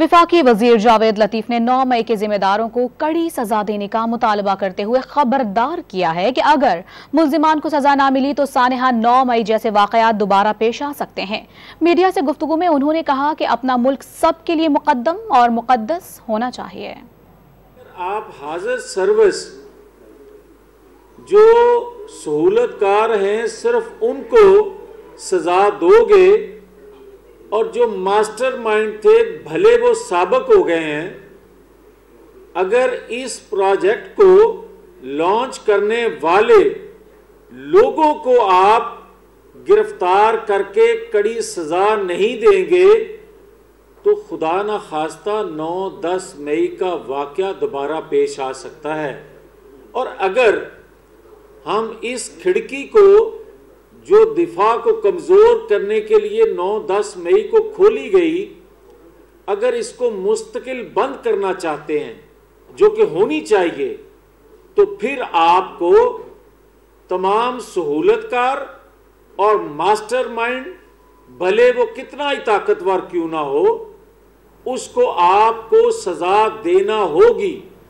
वफाकी वजीर जावेद लतीफ ने 9 मई के जिम्मेदारों को कड़ी सजा देने का मुतालबा करते हुए खबरदार किया है कि अगर मुल्जिमान को सजा ना मिली तो सानहा 9 मई जैसे वाकयात दोबारा पेश आ सकते हैं। मीडिया से गुफ्तगू में उन्होंने कहा कि अपना मुल्क सबके लिए मुकद्दम और मुकद्दस होना चाहिए। आप हाजिर सर्विस जो सहूलतकार हैं सिर्फ उनको सजा दोगे और जो मास्टर माइंड थे भले वो साबित हो गए हैं, अगर इस प्रोजेक्ट को लॉन्च करने वाले लोगों को आप गिरफ्तार करके कड़ी सजा नहीं देंगे तो खुदा न खास्ता 9-10 मई का वाक़या दोबारा पेश आ सकता है। और अगर हम इस खिड़की को जो दिफा को कमज़ोर करने के लिए 9-10 मई को खोली गई, अगर इसको मुस्तकिल बंद करना चाहते हैं जो कि होनी चाहिए, तो फिर आपको तमाम सहूलतकार और मास्टरमाइंड भले वो कितना ही ताकतवर क्यों ना हो, उसको आपको सजा देना होगी।